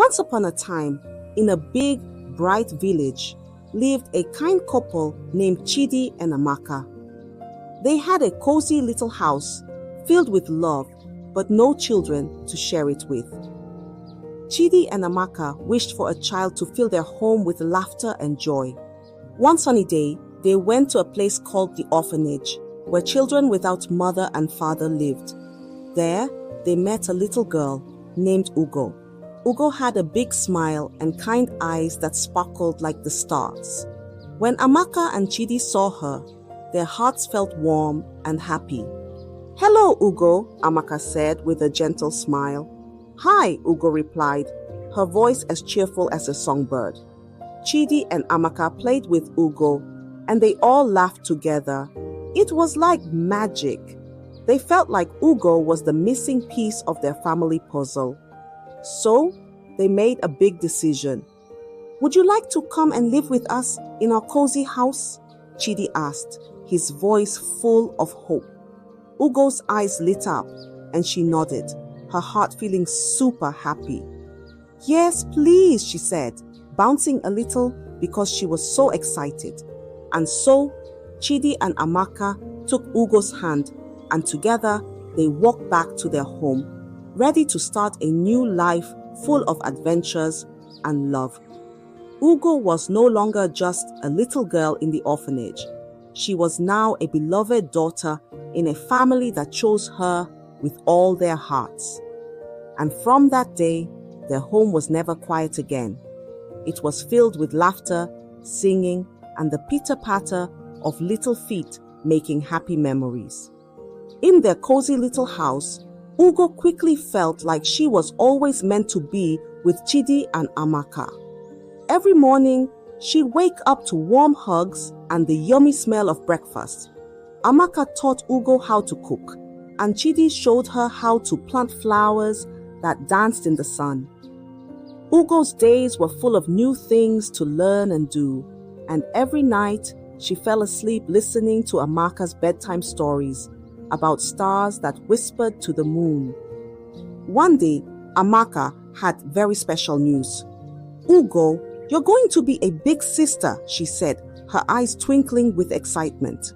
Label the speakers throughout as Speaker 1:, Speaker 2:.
Speaker 1: Once upon a time, in a big, bright village, lived a kind couple named Chidi and Amaka. They had a cozy little house filled with love, but no children to share it with. Chidi and Amaka wished for a child to fill their home with laughter and joy. One sunny day, they went to a place called the orphanage, where children without mother and father lived. There, they met a little girl named Ugo. Ugo had a big smile and kind eyes that sparkled like the stars. When Amaka and Chidi saw her, their hearts felt warm and happy. "Hello, Ugo," Amaka said with a gentle smile. "Hi," Ugo replied, her voice as cheerful as a songbird. Chidi and Amaka played with Ugo, and they all laughed together. It was like magic. They felt like Ugo was the missing piece of their family puzzle. So, they made a big decision. "Would you like to come and live with us in our cozy house?" Chidi asked, his voice full of hope. Ugo's eyes lit up, and she nodded, her heart feeling super happy. "Yes, please," she said, bouncing a little because she was so excited. And so, Chidi and Amaka took Ugo's hand, and together they walked back to their home, ready to start a new life full of adventures and love. Ugo was no longer just a little girl in the orphanage. She was now a beloved daughter in a family that chose her with all their hearts. And from that day, their home was never quiet again. It was filled with laughter, singing, and the pitter-patter of little feet making happy memories. In their cozy little house, Ugo quickly felt like she was always meant to be with Chidi and Amaka. Every morning, she'd wake up to warm hugs and the yummy smell of breakfast. Amaka taught Ugo how to cook, and Chidi showed her how to plant flowers that danced in the sun. Ugo's days were full of new things to learn and do, and every night she fell asleep listening to Amaka's bedtime stories about stars that whispered to the moon. One day, Amaka had very special news. "Ugo, you're going to be a big sister," she said, her eyes twinkling with excitement.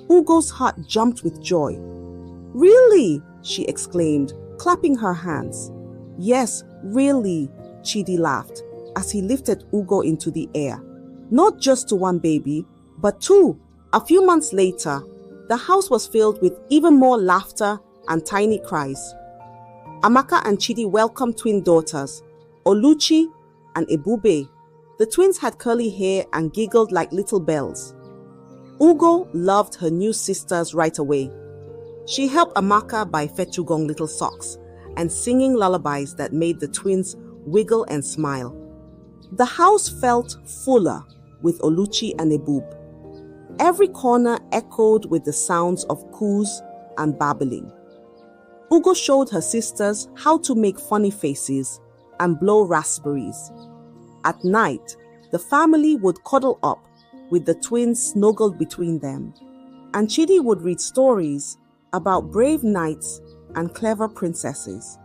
Speaker 1: Ugo's heart jumped with joy. "Really?" she exclaimed, clapping her hands. "Yes, really," Chidi laughed as he lifted Ugo into the air. Not just to one baby, but two. A few months later, the house was filled with even more laughter and tiny cries. Amaka and Chidi welcomed twin daughters, Oluchi and Ebube. The twins had curly hair and giggled like little bells. Ugo loved her new sisters right away. She helped Amaka buy Fetugong little socks and singing lullabies that made the twins wiggle and smile. The house felt fuller with Oluchi and Ebube. Every corner echoed with the sounds of coos and babbling. Ugo showed her sisters how to make funny faces and blow raspberries. At night, the family would cuddle up with the twins snuggled between them, and Chidi would read stories about brave knights and clever princesses.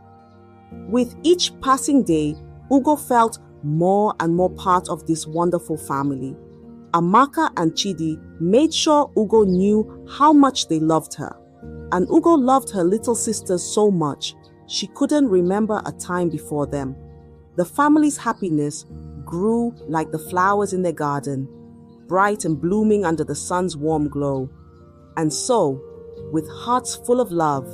Speaker 1: With each passing day, Ugo felt more and more part of this wonderful family. Amaka and Chidi made sure Ugo knew how much they loved her. And Ugo loved her little sisters so much, she couldn't remember a time before them. The family's happiness grew like the flowers in their garden, bright and blooming under the sun's warm glow. And so, with hearts full of love,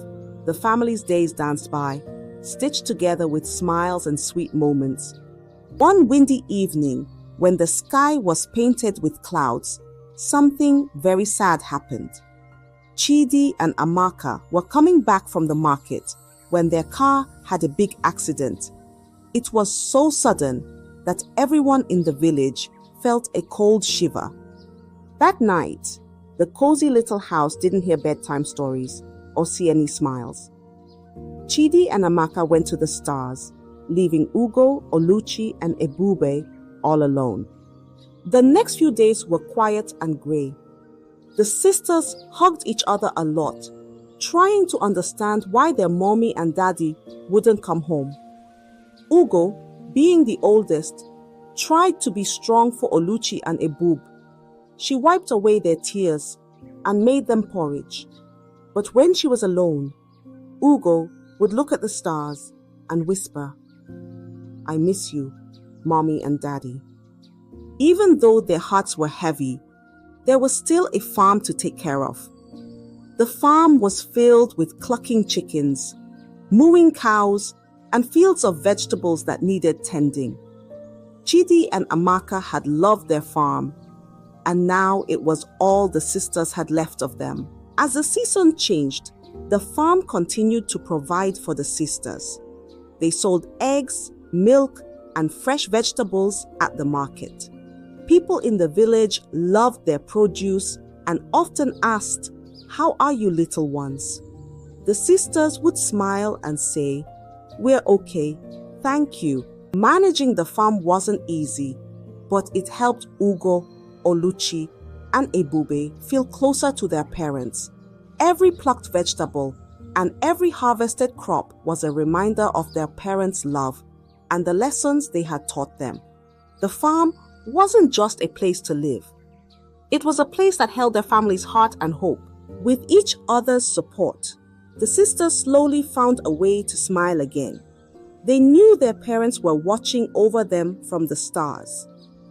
Speaker 1: the family's days danced by, stitched together with smiles and sweet moments. One windy evening, when the sky was painted with clouds, something very sad happened. Chidi and Amaka were coming back from the market when their car had a big accident. It was so sudden that everyone in the village felt a cold shiver. That night, the cozy little house didn't hear bedtime stories or see any smiles. Chidi and Amaka went to the stars, leaving Ugo, Oluchi, and Ebube all alone. The next few days were quiet and grey. The sisters hugged each other a lot, trying to understand why their mommy and daddy wouldn't come home. Ugo, being the oldest, tried to be strong for Oluchi and Ebub. She wiped away their tears and made them porridge. But when she was alone, Ugo would look at the stars and whisper, "I miss you, Mommy and Daddy." Even though their hearts were heavy, there was still a farm to take care of. The farm was filled with clucking chickens, mooing cows, and fields of vegetables that needed tending. Chidi and Amaka had loved their farm, and now it was all the sisters had left of them. As the season changed, the farm continued to provide for the sisters. They sold eggs, milk, and fresh vegetables at the market. People in the village loved their produce and often asked, "How are you, little ones?" The sisters would smile and say, "We're okay, thank you." Managing the farm wasn't easy, but it helped Ugo, Oluchi, and Ebube feel closer to their parents. Every plucked vegetable and every harvested crop was a reminder of their parents' love and the lessons they had taught them. The farm wasn't just a place to live. It was a place that held their family's heart and hope. With each other's support, the sisters slowly found a way to smile again. They knew their parents were watching over them from the stars,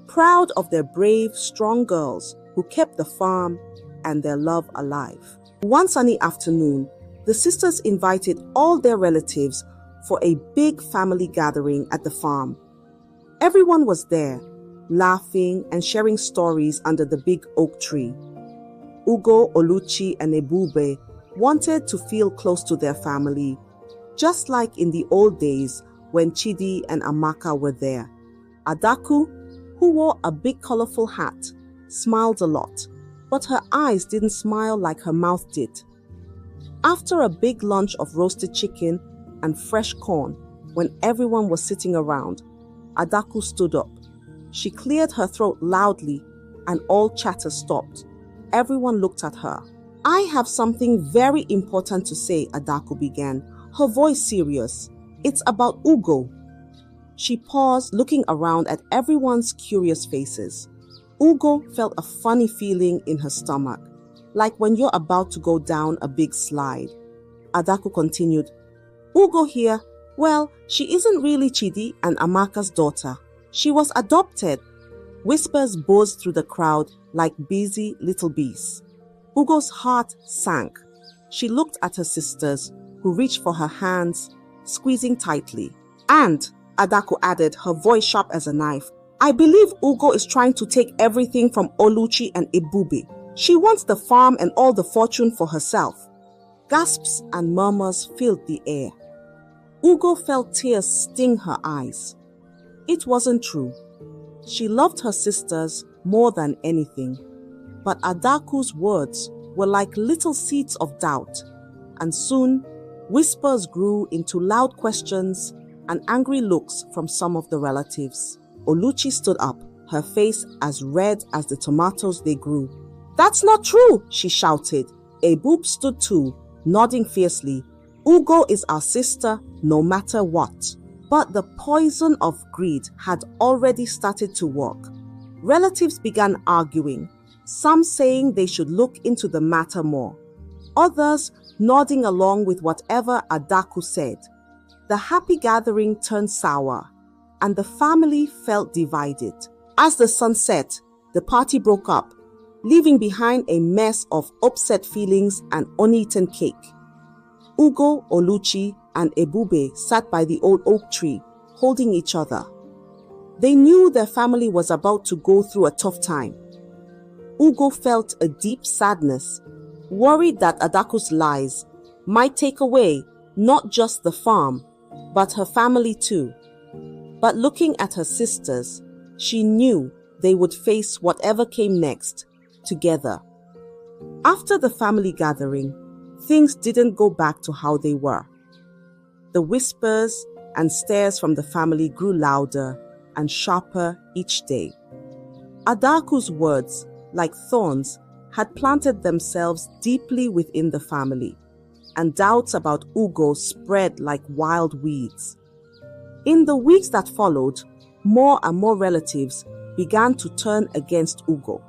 Speaker 1: proud of their brave, strong girls who kept the farm and their love alive. One sunny afternoon, the sisters invited all their relatives for a big family gathering at the farm. Everyone was there, laughing and sharing stories under the big oak tree. Ugo, Oluchi, and Ebube wanted to feel close to their family, just like in the old days when Chidi and Amaka were there. Adaku, who wore a big colorful hat, smiled a lot, but her eyes didn't smile like her mouth did. After a big lunch of roasted chicken and fresh corn, when everyone was sitting around, Adaku stood up. She cleared her throat loudly and all chatter stopped. Everyone looked at her. "I have something very important to say," Adaku began, her voice serious. "It's about Ugo." She paused, looking around at everyone's curious faces. Ugo felt a funny feeling in her stomach, like when you're about to go down a big slide. Adaku continued, "Ugo here, well, she isn't really Chidi and Amaka's daughter. She was adopted." Whispers buzzed through the crowd like busy little bees. Ugo's heart sank. She looked at her sisters, who reached for her hands, squeezing tightly. "And," Adaku added, her voice sharp as a knife, "I believe Ugo is trying to take everything from Oluchi and Ebube. She wants the farm and all the fortune for herself." Gasps and murmurs filled the air. Ugo felt tears sting her eyes. It wasn't true. She loved her sisters more than anything. But Adaku's words were like little seeds of doubt, and soon whispers grew into loud questions and angry looks from some of the relatives. Oluchi stood up, her face as red as the tomatoes they grew. "That's not true," she shouted. Ebub stood too, nodding fiercely. "Ugo is our sister no matter what." But the poison of greed had already started to work. Relatives began arguing, some saying they should look into the matter more, others nodding along with whatever Adaku said. The happy gathering turned sour, and the family felt divided. As the sun set, the party broke up, leaving behind a mess of upset feelings and uneaten cake. Ugo, Oluchi, and Ebube sat by the old oak tree, holding each other. They knew their family was about to go through a tough time. Ugo felt a deep sadness, worried that Adaku's lies might take away not just the farm, but her family too. But looking at her sisters, she knew they would face whatever came next, together. After the family gathering, things didn't go back to how they were. The whispers and stares from the family grew louder and sharper each day. Adaku's words, like thorns, had planted themselves deeply within the family, and doubts about Ugo spread like wild weeds. In the weeks that followed, more and more relatives began to turn against Ugo.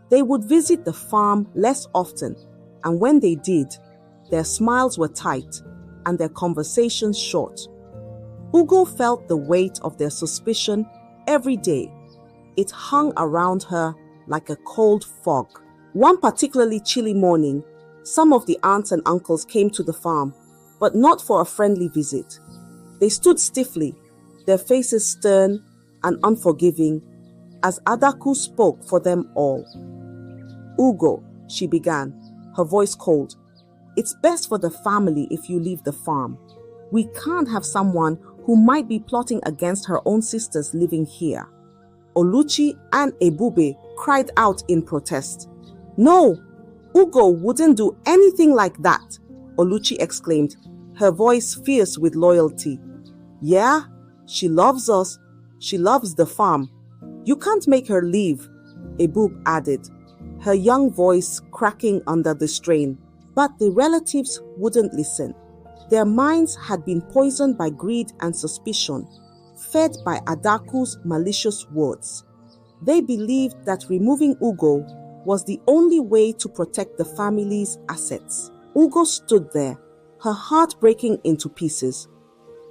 Speaker 1: They would visit the farm less often, and when they did, their smiles were tight and their conversations short. Ugo felt the weight of their suspicion every day. It hung around her like a cold fog. One particularly chilly morning, some of the aunts and uncles came to the farm, but not for a friendly visit. They stood stiffly, their faces stern and unforgiving, as Adaku spoke for them all. "Ugo," she began, her voice cold, "it's best for the family if you leave the farm. We can't have someone who might be plotting against her own sisters living here." Oluchi and Ebube cried out in protest. "No, Ugo wouldn't do anything like that," Oluchi exclaimed, her voice fierce with loyalty. "Yeah, she loves us. She loves the farm. You can't make her leave," Ebube added, her young voice cracking under the strain. But the relatives wouldn't listen. Their minds had been poisoned by greed and suspicion, fed by Adaku's malicious words. They believed that removing Ugo was the only way to protect the family's assets. Ugo stood there, her heart breaking into pieces.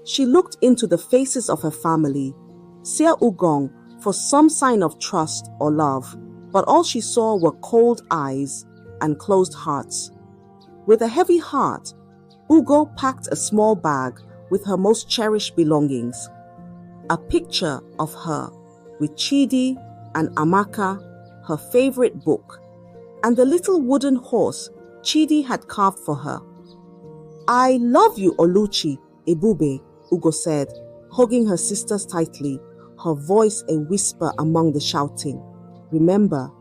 Speaker 1: She looked into the faces of her family, Sia Ugong, for some sign of trust or love, but all she saw were cold eyes and closed hearts. With a heavy heart, Ugo packed a small bag with her most cherished belongings. A picture of her with Chidi and Amaka, her favorite book, and the little wooden horse Chidi had carved for her. "I love you, Oluchi, Ebube," Ugo said, hugging her sisters tightly, her voice a whisper among the shouting. "Remember,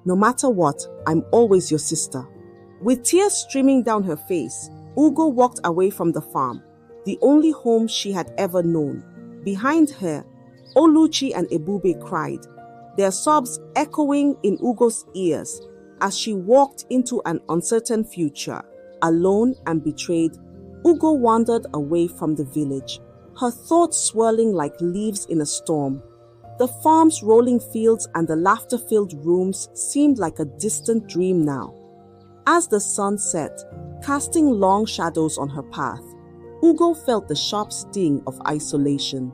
Speaker 1: no matter what, I'm always your sister." With tears streaming down her face, Ugo walked away from the farm, the only home she had ever known. Behind her, Oluchi and Ebube cried, their sobs echoing in Ugo's ears as she walked into an uncertain future. Alone and betrayed, Ugo wandered away from the village, her thoughts swirling like leaves in a storm. The farm's rolling fields and the laughter-filled rooms seemed like a distant dream now. As the sun set, casting long shadows on her path, Ugo felt the sharp sting of isolation.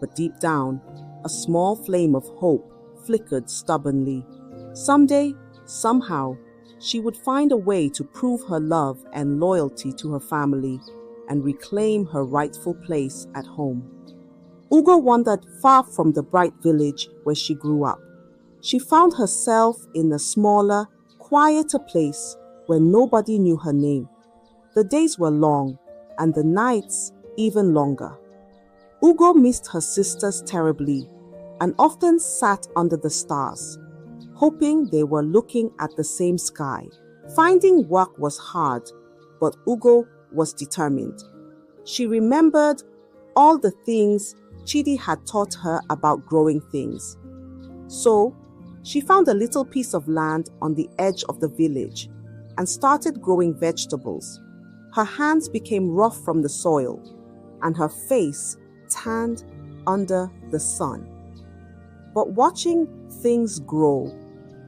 Speaker 1: But deep down, a small flame of hope flickered stubbornly. Someday, somehow, she would find a way to prove her love and loyalty to her family and reclaim her rightful place at home. Ugo wandered far from the bright village where she grew up. She found herself in a smaller, quieter place where nobody knew her name. The days were long, and the nights even longer. Ugo missed her sisters terribly and often sat under the stars, hoping they were looking at the same sky. Finding work was hard, but Ugo was determined. She remembered all the things Chidi had taught her about growing things. So, she found a little piece of land on the edge of the village and started growing vegetables. Her hands became rough from the soil, and her face tanned under the sun. But watching things grow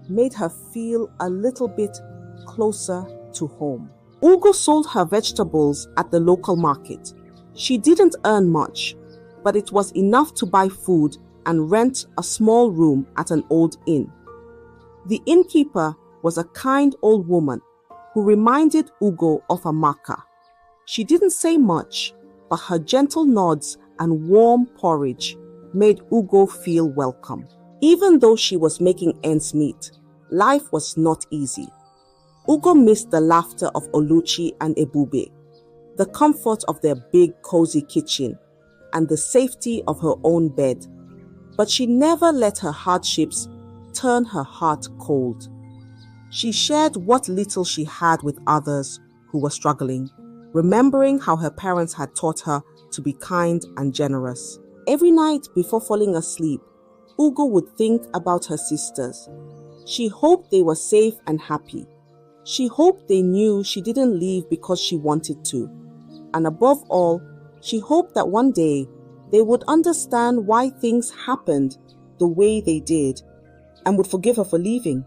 Speaker 1: made her feel a little bit closer to home. Ugo sold her vegetables at the local market. She didn't earn much, but it was enough to buy food and rent a small room at an old inn. The innkeeper was a kind old woman who reminded Ugo of Amaka. She didn't say much, but her gentle nods and warm porridge made Ugo feel welcome. Even though she was making ends meet, life was not easy. Ugo missed the laughter of Oluchi and Ebube, the comfort of their big cozy kitchen, and the safety of her own bed. But she never let her hardships turn her heart cold. She shared what little she had with others who were struggling, remembering how her parents had taught her to be kind and generous. Every night before falling asleep, Ugo would think about her sisters. She hoped they were safe and happy. She hoped they knew she didn't leave because she wanted to. And above all, she hoped that one day they would understand why things happened the way they did and would forgive her for leaving.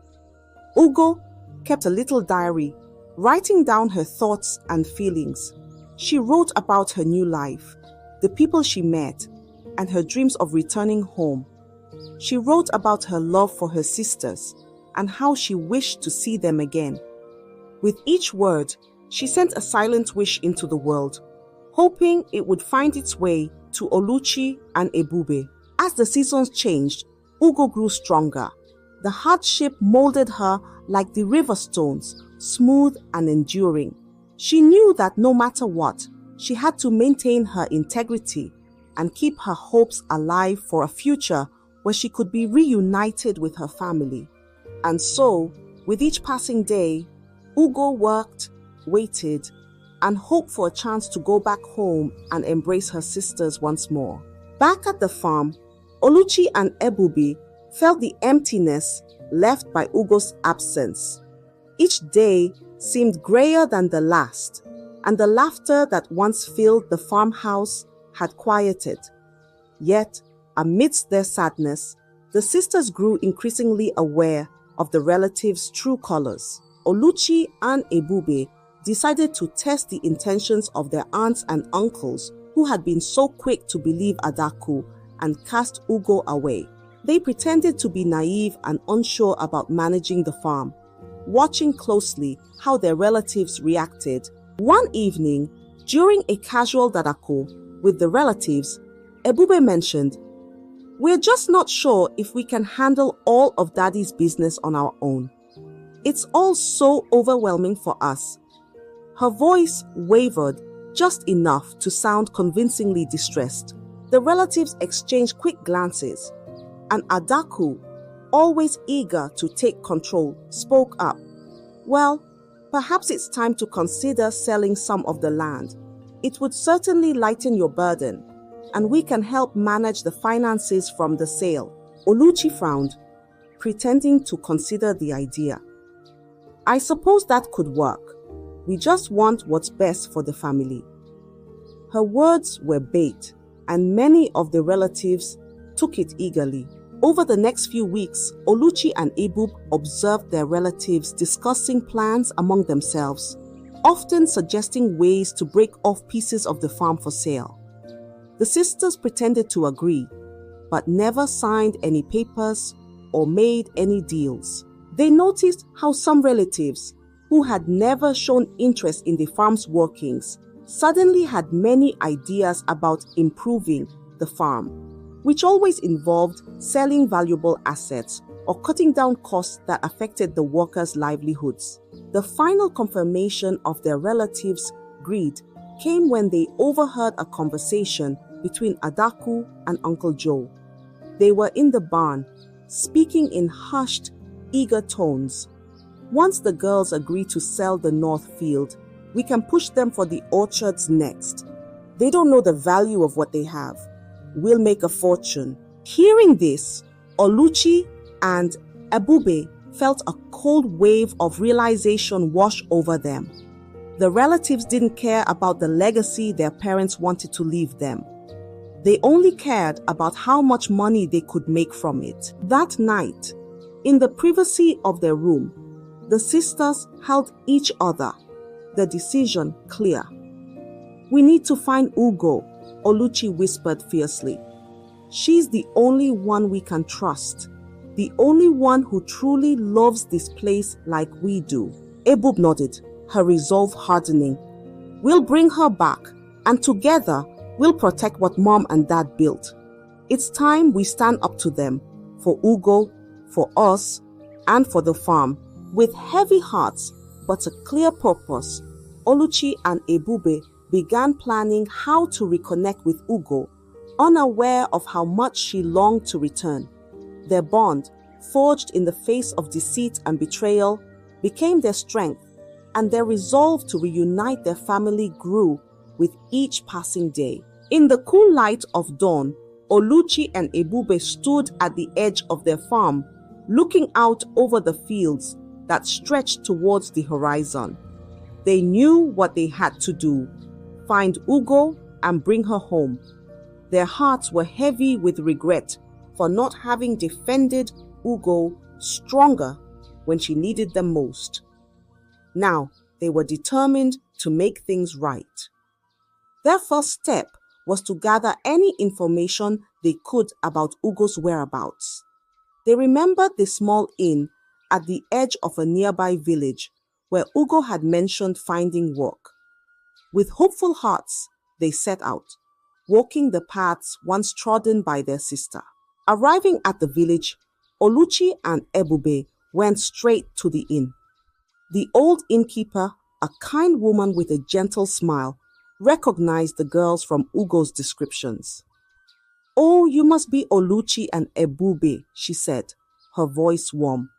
Speaker 1: Ugo kept a little diary, writing down her thoughts and feelings. She wrote about her new life, the people she met, and her dreams of returning home. She wrote about her love for her sisters and how she wished to see them again. With each word, she sent a silent wish into the world, hoping it would find its way to Oluchi and Ebube. As the seasons changed, Ugo grew stronger. The hardship molded her like the river stones, smooth and enduring. She knew that no matter what, she had to maintain her integrity and keep her hopes alive for a future where she could be reunited with her family. And so, with each passing day, Ugo worked, waited, and hoped for a chance to go back home and embrace her sisters once more. Back at the farm, Oluchi and Ebube felt the emptiness left by Ugo's absence. Each day seemed grayer than the last, and the laughter that once filled the farmhouse had quieted. Yet, amidst their sadness, the sisters grew increasingly aware of the relatives' true colors. Oluchi and Ebube decided to test the intentions of their aunts and uncles who had been so quick to believe Adaku and cast Ugo away. They pretended to be naive and unsure about managing the farm, watching closely how their relatives reacted. One evening, during a casual dadako with the relatives, Ebube mentioned, "We're just not sure if we can handle all of Daddy's business on our own. It's all so overwhelming for us." Her voice wavered just enough to sound convincingly distressed. The relatives exchanged quick glances, and Adaku, always eager to take control, spoke up. "Well, perhaps it's time to consider selling some of the land. It would certainly lighten your burden, and we can help manage the finances from the sale." Oluchi frowned, pretending to consider the idea. "I suppose that could work. We just want what's best for the family." Her words were bait, and many of the relatives took it eagerly. Over the next few weeks, Oluchi and Ebube observed their relatives discussing plans among themselves, often suggesting ways to break off pieces of the farm for sale. The sisters pretended to agree, but never signed any papers or made any deals. They noticed how some relatives, who had never shown interest in the farm's workings, suddenly had many ideas about improving the farm, which always involved selling valuable assets or cutting down costs that affected the workers' livelihoods. The final confirmation of their relatives' greed came when they overheard a conversation between Adaku and Uncle Joe. They were in the barn, speaking in hushed, eager tones. "Once the girls agree to sell the north field, we can push them for the orchards next. They don't know the value of what they have. We'll make a fortune." Hearing this, Oluchi and Ebube felt a cold wave of realization wash over them. The relatives didn't care about the legacy their parents wanted to leave them. They only cared about how much money they could make from it. That night, in the privacy of their room, the sisters held each other, the decision clear. "We need to find Ugo," Oluchi whispered fiercely. "She's the only one we can trust, the only one who truly loves this place like we do." Ebube nodded, her resolve hardening. "We'll bring her back, and together we'll protect what Mom and Dad built. It's time we stand up to them, for Ugo, for us, and for the farm." With heavy hearts but a clear purpose, Oluchi and Ebube began planning how to reconnect with Ugo, unaware of how much she longed to return. Their bond, forged in the face of deceit and betrayal, became their strength, and their resolve to reunite their family grew with each passing day. In the cool light of dawn, Oluchi and Ebube stood at the edge of their farm, looking out over the fields that stretched towards the horizon. They knew what they had to do: find Ugo and bring her home. Their hearts were heavy with regret for not having defended Ugo stronger when she needed them most. Now, they were determined to make things right. Their first step was to gather any information they could about Ugo's whereabouts. They remembered the small inn at the edge of a nearby village where Ugo had mentioned finding work. With hopeful hearts, they set out, walking the paths once trodden by their sister. Arriving at the village, Oluchi and Ebube went straight to the inn. The old innkeeper, a kind woman with a gentle smile, recognized the girls from Ugo's descriptions. "Oh, you must be Oluchi and Ebube," she said, her voice warm.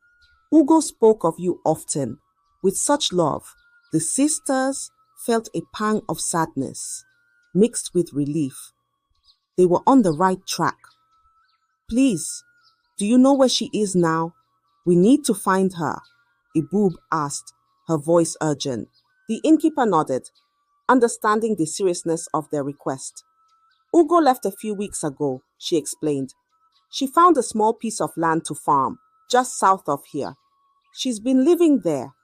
Speaker 1: "Ugo spoke of you often, with such love." The sisters felt a pang of sadness, mixed with relief. They were on the right track. "Please, do you know where she is now? We need to find her," Ebube asked, her voice urgent. The innkeeper nodded, understanding the seriousness of their request. "Ugo left a few weeks ago," she explained. "She found a small piece of land to farm, just south of here. She's been living there,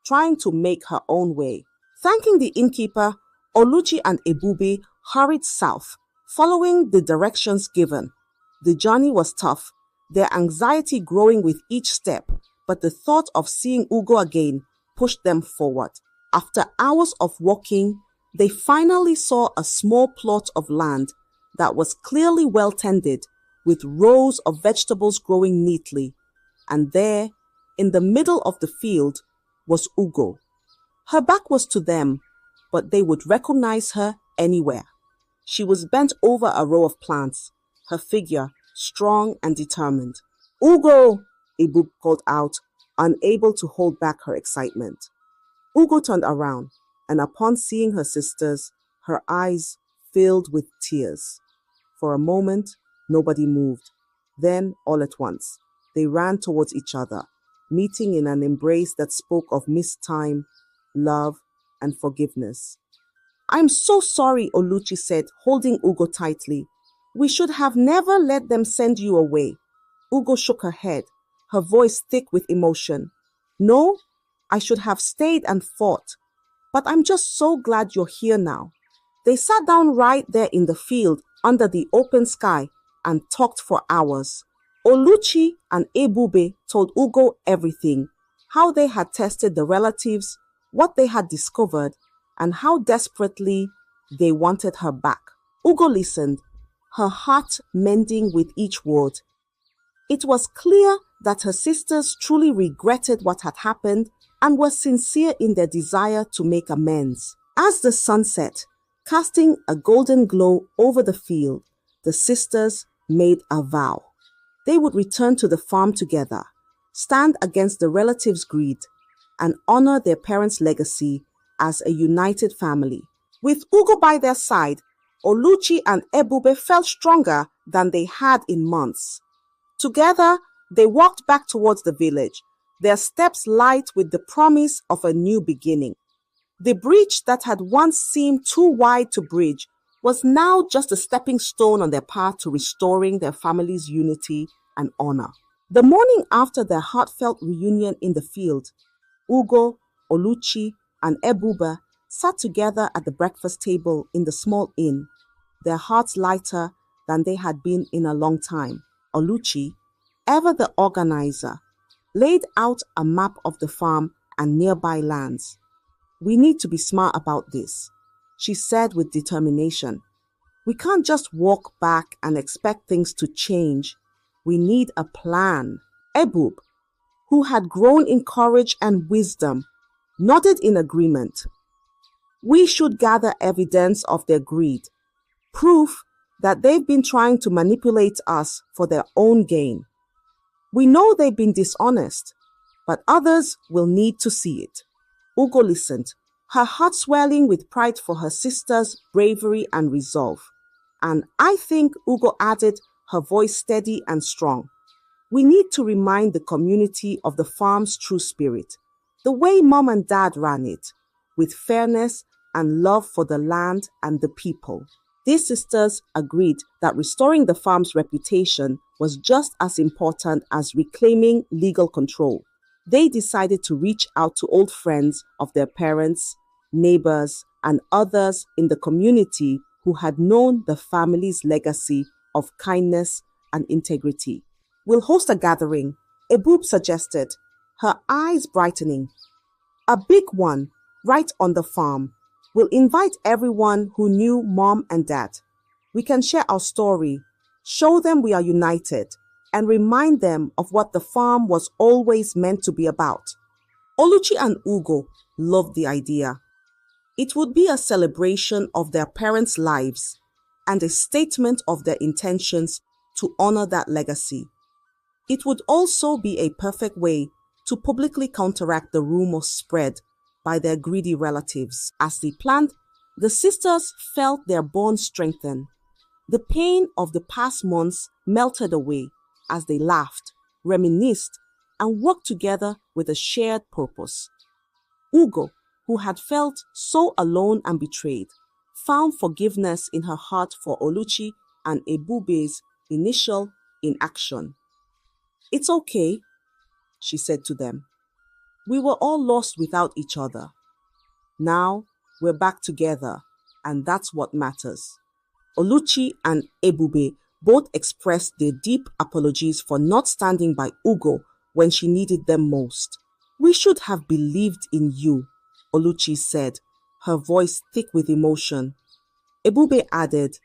Speaker 1: trying to make her own way." Thanking the innkeeper, Oluchi and Ebube hurried south, following the directions given. The journey was tough, their anxiety growing with each step, but the thought of seeing Ugo again pushed them forward. After hours of walking, they finally saw a small plot of land that was clearly well tended, with rows of vegetables growing neatly. And there, in the middle of the field, was Ugo. Her back was to them, but they would recognize her anywhere. She was bent over a row of plants, her figure strong and determined. "Ugo!" Ebube called out, unable to hold back her excitement. Ugo turned around, and upon seeing her sisters, her eyes filled with tears. For a moment, nobody moved. Then, all at once, they ran towards each other, meeting in an embrace that spoke of missed time, love, and forgiveness. "I'm so sorry," Oluchi said, holding Ugo tightly. "We should have never let them send you away." Ugo shook her head, her voice thick with emotion. "No, I should have stayed and fought. But I'm just so glad you're here now." They sat down right there in the field under the open sky and talked for hours. Oluchi and Ebube told Ugo everything, how they had tested the relatives, what they had discovered, and how desperately they wanted her back. Ugo listened, her heart mending with each word. It was clear that her sisters truly regretted what had happened and were sincere in their desire to make amends. As the sun set, casting a golden glow over the field, the sisters made a vow. They would return to the farm together, stand against the relatives' greed, and honor their parents' legacy as a united family. With Ugo by their side, Oluchi and Ebube felt stronger than they had in months. Together, they walked back towards the village, their steps light with the promise of a new beginning. The bridge that had once seemed too wide to bridge was now just a stepping stone on their path to restoring their family's unity and honor. The morning after their heartfelt reunion in the field, Ugo, Oluchi, and Ebube sat together at the breakfast table in the small inn, their hearts lighter than they had been in a long time. Oluchi, ever the organizer, laid out a map of the farm and nearby lands. "We need to be smart about this," she said with determination. "We can't just walk back and expect things to change. We need a plan." Ebube, who had grown in courage and wisdom, nodded in agreement. "We should gather evidence of their greed, proof that they've been trying to manipulate us for their own gain. We know they've been dishonest, but others will need to see it." Ugo listened, her heart swelling with pride for her sister's bravery and resolve. And I think, Ugo added, her voice steady and strong, "we need to remind the community of the farm's true spirit, the way Mom and Dad ran it, with fairness and love for the land and the people." These sisters agreed that restoring the farm's reputation was just as important as reclaiming legal control. They decided to reach out to old friends of their parents, neighbors, and others in the community who had known the family's legacy of kindness and integrity. "We'll host a gathering," Ebub suggested, her eyes brightening. "A big one, right on the farm. We'll invite everyone who knew Mom and Dad. We can share our story, show them we are united, and remind them of what the farm was always meant to be about." Oluchi and Ugo loved the idea. It would be a celebration of their parents' lives and a statement of their intentions to honor that legacy. It would also be a perfect way to publicly counteract the rumors spread by their greedy relatives. As they planned, the sisters felt their bond strengthen. The pain of the past months melted away as they laughed, reminisced, and worked together with a shared purpose. Ugo, who had felt so alone and betrayed, found forgiveness in her heart for Oluchi and Ebube's initial inaction. "It's okay," she said to them. "We were all lost without each other. Now we're back together, and that's what matters." Oluchi and Ebube both expressed their deep apologies for not standing by Ugo when she needed them most. "We should have believed in you," Oluchi said, her voice thick with emotion. Ebube added,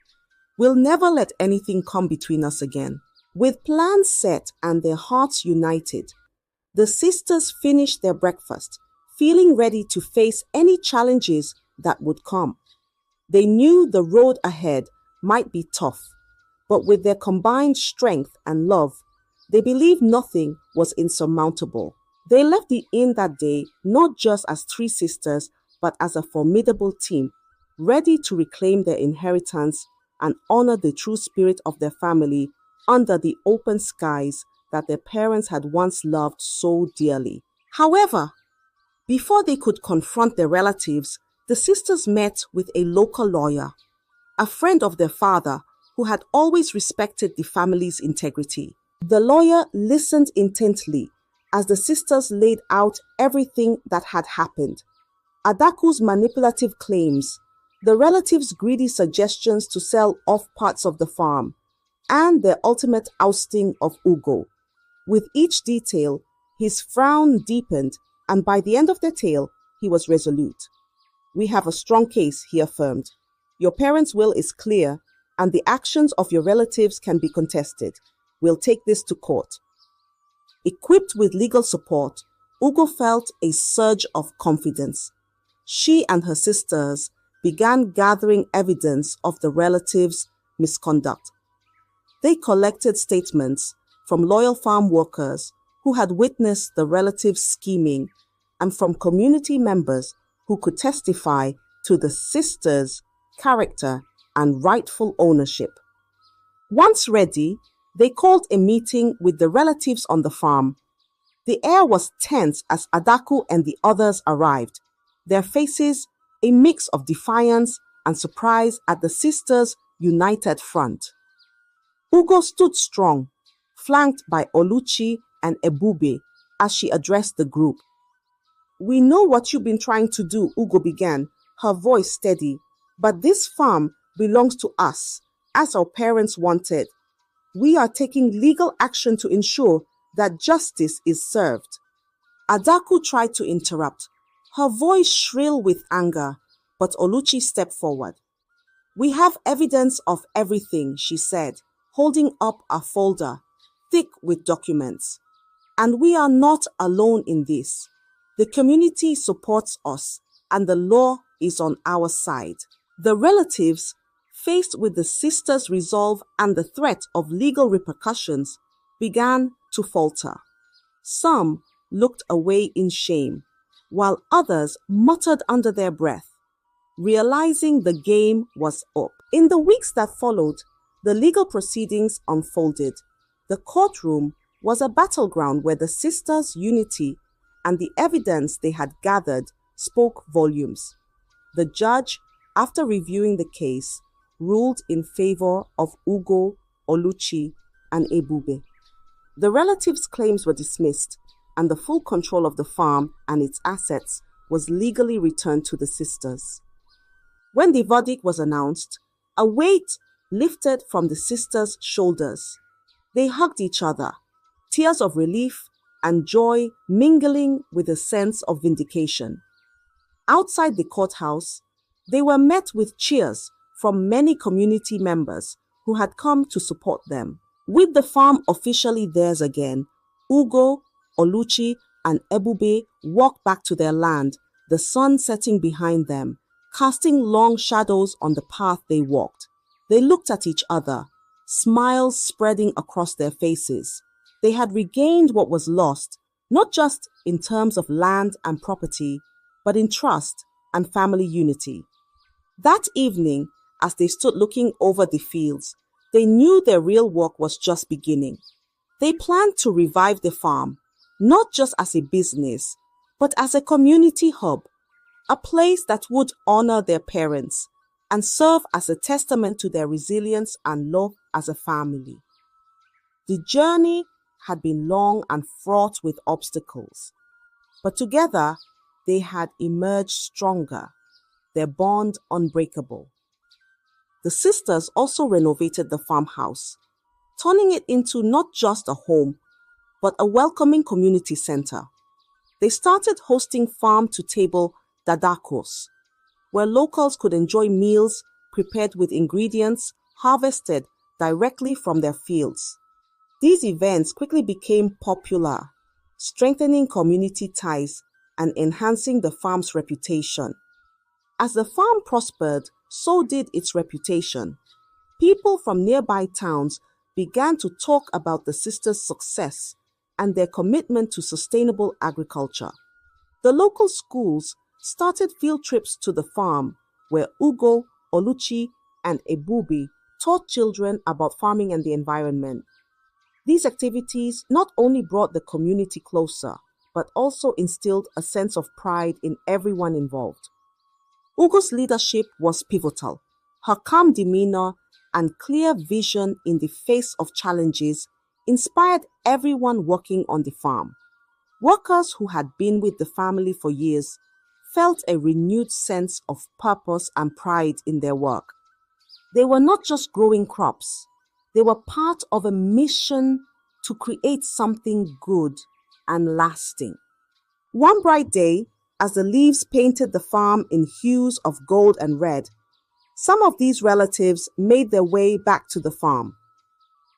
Speaker 1: "We'll never let anything come between us again." With plans set and their hearts united, the sisters finished their breakfast, feeling ready to face any challenges that would come. They knew the road ahead might be tough, but with their combined strength and love, they believed nothing was insurmountable. They left the inn that day not just as three sisters, but as a formidable team, ready to reclaim their inheritance and honor the true spirit of their family under the open skies that their parents had once loved so dearly. However, before they could confront their relatives, the sisters met with a local lawyer, a friend of their father who had always respected the family's integrity. The lawyer listened intently as the sisters laid out everything that had happened: Adaku's manipulative claims, the relatives' greedy suggestions to sell off parts of the farm, and the ultimate ousting of Ugo. With each detail, his frown deepened, and by the end of the tale, he was resolute. "We have a strong case," he affirmed. "Your parents' will is clear, and the actions of your relatives can be contested. We'll take this to court." Equipped with legal support, Ugo felt a surge of confidence. She and her sisters began gathering evidence of the relatives' misconduct. They collected statements from loyal farm workers who had witnessed the relatives' scheming and from community members who could testify to the sisters' character and rightful ownership. Once ready, they called a meeting with the relatives on the farm. The air was tense as Adaku and the others arrived, their faces a mix of defiance and surprise at the sisters' united front. Ugo stood strong, flanked by Oluchi and Ebube as she addressed the group. "We know what you've been trying to do," Ugo began, her voice steady, "but this farm belongs to us, as our parents wanted. We are taking legal action to ensure that justice is served." Adaku tried to interrupt, her voice shrill with anger, but Oluchi stepped forward. "We have evidence of everything," she said, holding up a folder, thick with documents. "And we are not alone in this. The community supports us, and the law is on our side." The relatives, faced with the sisters' resolve and the threat of legal repercussions, began to falter. Some looked away in shame, while others muttered under their breath, realizing the game was up. In the weeks that followed, the legal proceedings unfolded. The courtroom was a battleground where the sisters' unity and the evidence they had gathered spoke volumes. The judge, after reviewing the case, ruled in favor of Ugo, Oluchi, and Ebube. The relatives' claims were dismissed, and the full control of the farm and its assets was legally returned to the sisters. When the verdict was announced, a weight lifted from the sisters' shoulders. They hugged each other, tears of relief and joy mingling with a sense of vindication. Outside the courthouse, they were met with cheers from many community members who had come to support them. With the farm officially theirs again, Ugo, Oluchi, and Ebube walked back to their land, the sun setting behind them, casting long shadows on the path they walked. They looked at each other, smiles spreading across their faces. They had regained what was lost, not just in terms of land and property, but in trust and family unity. That evening, as they stood looking over the fields, they knew their real work was just beginning. They planned to revive the farm, not just as a business, but as a community hub, a place that would honor their parents and serve as a testament to their resilience and love as a family. The journey had been long and fraught with obstacles, but together they had emerged stronger, their bond unbreakable. The sisters also renovated the farmhouse, turning it into not just a home, but a welcoming community center. They started hosting farm-to-table dadakos, where locals could enjoy meals prepared with ingredients harvested directly from their fields. These events quickly became popular, strengthening community ties and enhancing the farm's reputation. As the farm prospered, so did its reputation. People from nearby towns began to talk about the sisters' success and their commitment to sustainable agriculture. The local schools started field trips to the farm where Ugo, Oluchi, and Ebube taught children about farming and the environment. These activities not only brought the community closer, but also instilled a sense of pride in everyone involved. Ugo's leadership was pivotal. Her calm demeanor and clear vision in the face of challenges inspired everyone working on the farm. Workers who had been with the family for years felt a renewed sense of purpose and pride in their work. They were not just growing crops, they were part of a mission to create something good and lasting. One bright day, as the leaves painted the farm in hues of gold and red, some of these relatives made their way back to the farm.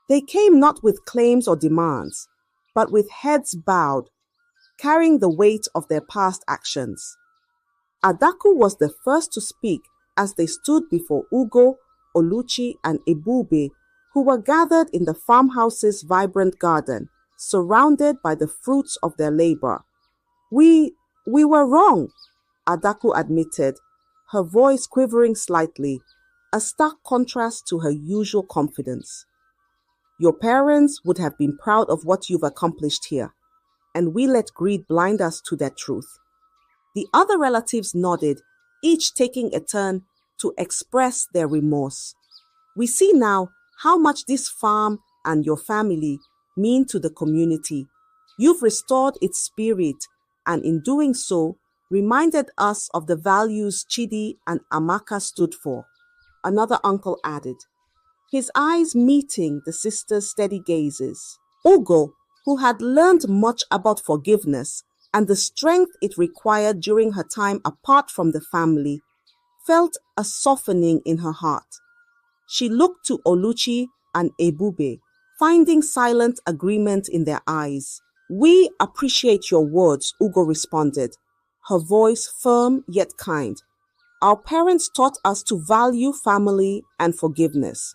Speaker 1: They came not with claims or demands, but with heads bowed, carrying the weight of their past actions. Adaku was the first to speak as they stood before Ugo, Oluchi, and Ebube, who were gathered in the farmhouse's vibrant garden, surrounded by the fruits of their labor. We were wrong, Adaku admitted, her voice quivering slightly, a stark contrast to her usual confidence. Your parents would have been proud of what you've accomplished here, and we let greed blind us to that truth. The other relatives nodded, each taking a turn to express their remorse. We see now how much this farm and your family mean to the community. You've restored its spirit, and in doing so, reminded us of the values Chidi and Amaka stood for, another uncle added, his eyes meeting the sisters' steady gazes. Ugo, who had learned much about forgiveness and the strength it required during her time apart from the family, felt a softening in her heart. She looked to Oluchi and Ebube, finding silent agreement in their eyes. We appreciate your words, Ugo responded, her voice firm yet kind. Our parents taught us to value family and forgiveness.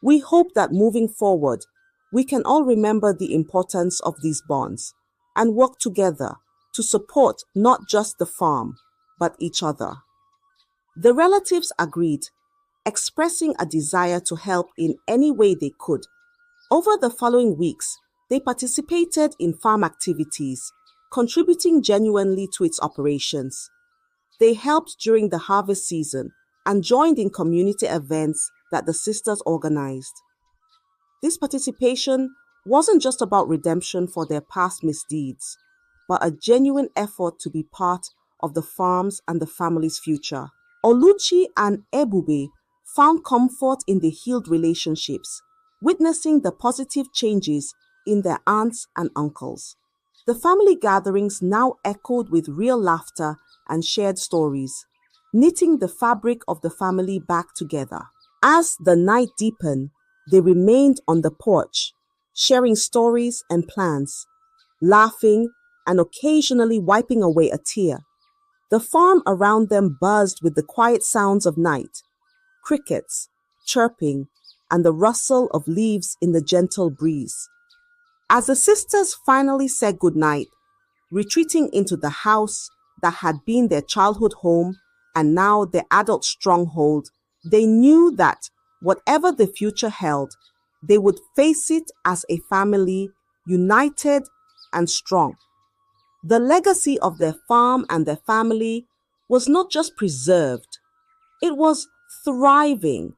Speaker 1: We hope that moving forward, we can all remember the importance of these bonds and work together to support not just the farm, but each other. The relatives agreed, expressing a desire to help in any way they could. Over the following weeks, they participated in farm activities, contributing genuinely to its operations. They helped during the harvest season, and joined in community events that the sisters organized. This participation wasn't just about redemption for their past misdeeds, but a genuine effort to be part of the farm's and the family's future. Oluchi and Ebube found comfort in the healed relationships, witnessing the positive changes in their aunts and uncles. The family gatherings now echoed with real laughter and shared stories, knitting the fabric of the family back together. As the night deepened, they remained on the porch, sharing stories and plans, laughing and occasionally wiping away a tear. The farm around them buzzed with the quiet sounds of night, crickets, chirping, and the rustle of leaves in the gentle breeze. As the sisters finally said goodnight, retreating into the house that had been their childhood home and now their adult stronghold, they knew that whatever the future held, they would face it as a family, united and strong. The legacy of their farm and their family was not just preserved, it was thriving,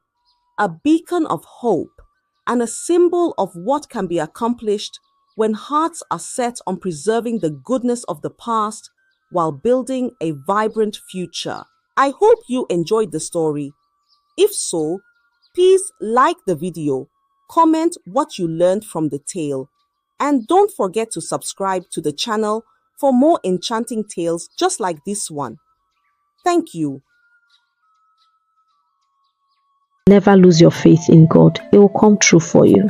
Speaker 1: a beacon of hope and a symbol of what can be accomplished when hearts are set on preserving the goodness of the past while building a vibrant future. I hope you enjoyed the story. If so, please like the video, comment what you learned from the tale, and don't forget to subscribe to the channel for more enchanting tales just like this one. Thank you.
Speaker 2: Never lose your faith in God. It will come true for you.